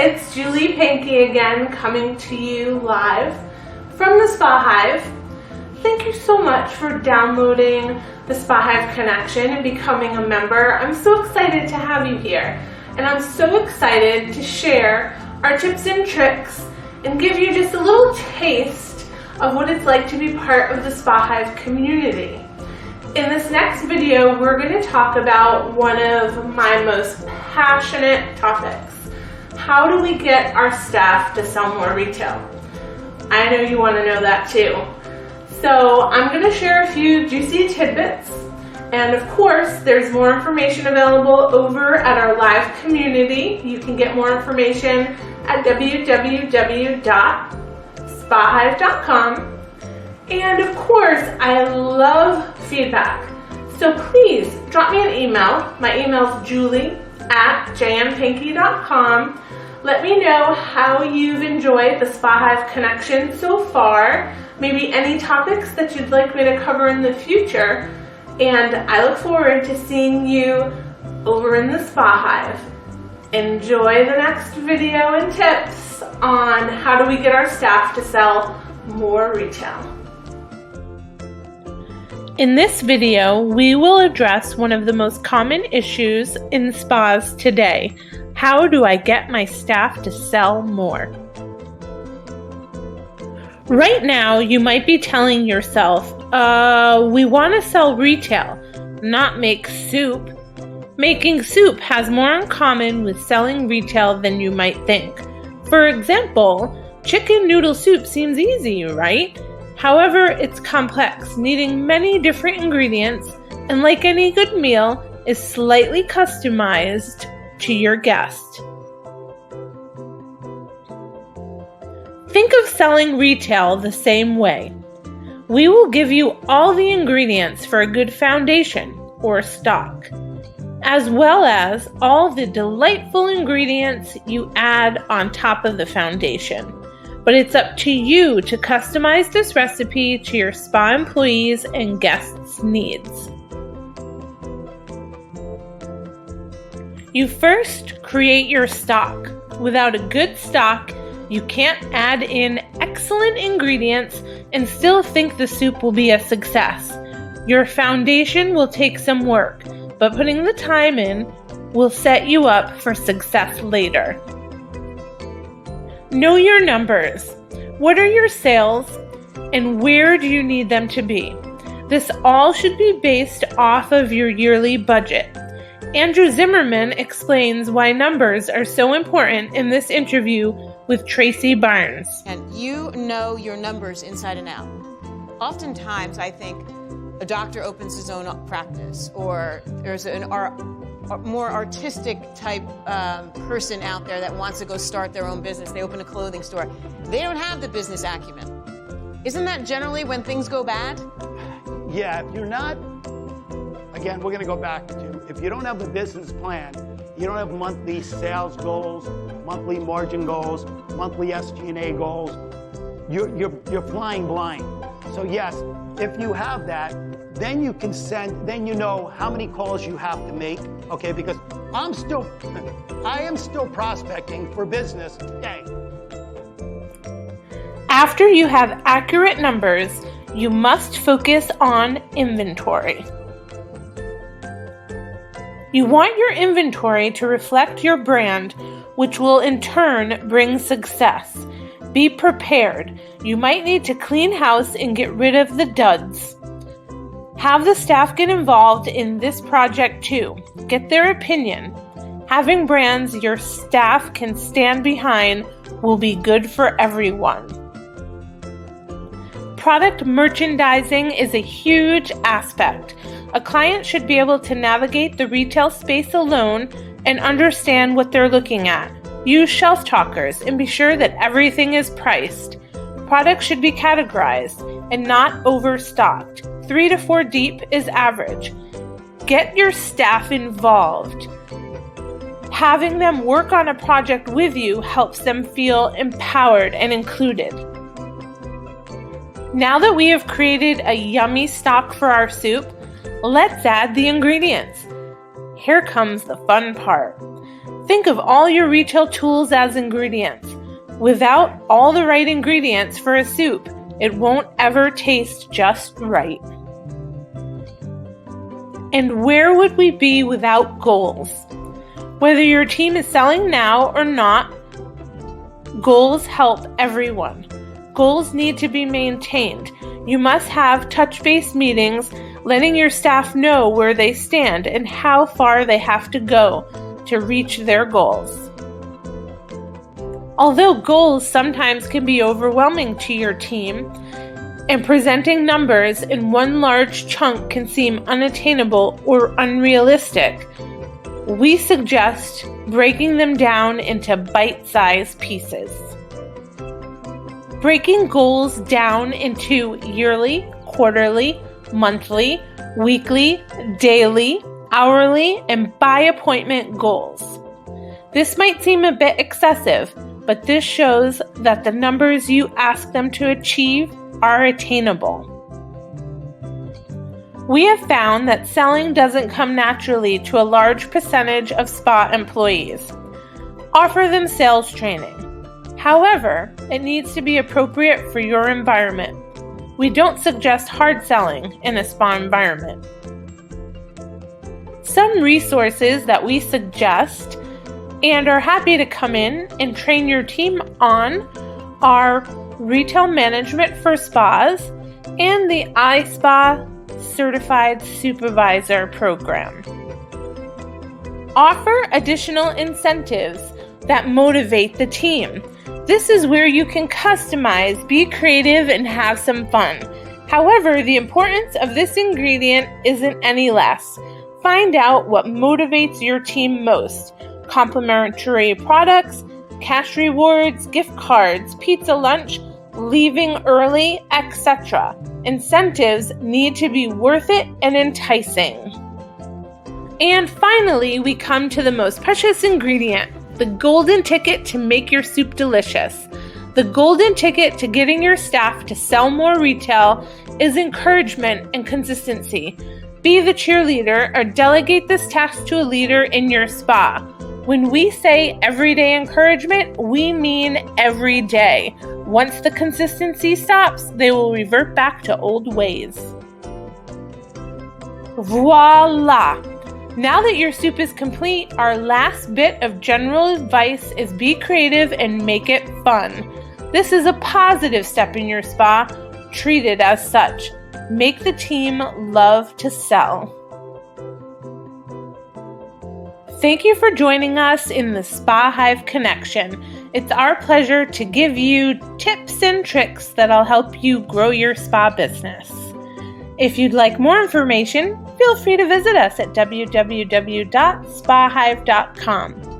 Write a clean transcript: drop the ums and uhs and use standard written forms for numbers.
it's JMPankey again, coming to you live from the SpaHive. Thank you so much for downloading the SpaHive connection and becoming a member. I'm so excited to have you here, and I'm so excited to share our tips and tricks and give you just a little taste of what it's like to be part of the SpaHive community. In this next video, we're going to talk about one of my most passionate topics. How do we get our staff to sell more retail? I know you want to know that too. So I'm going to share a few juicy tidbits. And of course, there's more information available over at our live community. You can get more information at www.spahive.com. And of course, I love feedback. So please drop me an email. My email is julie@jmpanky.com. Let me know how you've enjoyed the SpaHive connection so far. Maybe any topics that you'd like me to cover in the future. And I look forward to seeing you over in the SpaHive. Enjoy the next video and tips on how do we get our staff to sell more retail. In this video, we will address one of the most common issues in spas today. How do I get my staff to sell more? Right now, you might be telling yourself, we want to sell retail, not make soup. Making soup has more in common with selling retail than you might think. For example, chicken noodle soup seems easy, right? However, it's complex, needing many different ingredients, and like any good meal, is slightly customized to your guest. Think of selling retail the same way. We will give you all the ingredients for a good foundation or stock, as well as all the delightful ingredients you add on top of the foundation. But it's up to you to customize this recipe to your spa employees and guests' needs. You first create your stock. Without a good stock, you can't add in excellent ingredients and still think the soup will be a success. Your foundation will take some work, but putting the time in will set you up for success later. Know your numbers. What are your sales and where do you need them to be? This all should be based off of your yearly budget. Andrew Zimmerman explains why numbers are so important in this interview with Tracy Barnes. And you know your numbers inside and out. Oftentimes, I think a doctor opens his own practice, or there's a more artistic type person out there that wants to go start their own business. They open a clothing store. They don't have the business acumen. Isn't that generally when things go bad? Yeah, if you're not, again, we're going to go back to, if you don't have the business plan, you don't have monthly sales goals, monthly margin goals, monthly SG&A goals, you're flying blind. So yes, if you have that, then you can then you know how many calls you have to make, okay? Because I am still prospecting for business today. After you have accurate numbers, you must focus on inventory. You want your inventory to reflect your brand, which will in turn bring success. Be prepared. You might need to clean house and get rid of the duds. Have the staff get involved in this project too. Get their opinion. Having brands your staff can stand behind will be good for everyone. Product merchandising is a huge aspect. A client should be able to navigate the retail space alone and understand what they're looking at. Use shelf talkers and be sure that everything is priced. Products should be categorized and not overstocked. 3 to 4 deep is average. Get your staff involved. Having them work on a project with you helps them feel empowered and included. Now that we have created a yummy stock for our soup, let's add the ingredients. Here comes the fun part. Think of all your retail tools as ingredients. Without all the right ingredients for a soup, it won't ever taste just right. And where would we be without goals? Whether your team is selling now or not, goals help everyone. Goals need to be maintained. You must have touch-base meetings, letting your staff know where they stand and how far they have to go to reach their goals. Although goals sometimes can be overwhelming to your team, and presenting numbers in one large chunk can seem unattainable or unrealistic, we suggest breaking them down into bite-sized pieces. Breaking goals down into yearly, quarterly, monthly, weekly, daily, hourly, and by appointment goals. This might seem a bit excessive, but this shows that the numbers you ask them to achieve are attainable. We have found that selling doesn't come naturally to a large percentage of spa employees. Offer them sales training. However, it needs to be appropriate for your environment. We don't suggest hard selling in a spa environment. Some resources that we suggest and are happy to come in and train your team on are Retail Management for Spas and the iSpa Certified Supervisor Program. Offer additional incentives that motivate the team. This is where you can customize, be creative, and have some fun. However, the importance of this ingredient isn't any less. Find out what motivates your team most. Complimentary products, cash rewards, gift cards, pizza lunch, leaving early, etc. Incentives need to be worth it and enticing. And finally, we come to the most precious ingredient, the golden ticket to make your soup delicious. The golden ticket to getting your staff to sell more retail is encouragement and consistency. Be the cheerleader or delegate this task to a leader in your spa. When we say everyday encouragement, we mean every day. Once the consistency stops, they will revert back to old ways. Voila! Now that your soup is complete, our last bit of general advice is be creative and make it fun. This is a positive step in your spa. Treat it as such. Make the team love to sell. Thank you for joining us in the SpaHive Connection. It's our pleasure to give you tips and tricks that'll help you grow your spa business. If you'd like more information, feel free to visit us at www.spahive.com.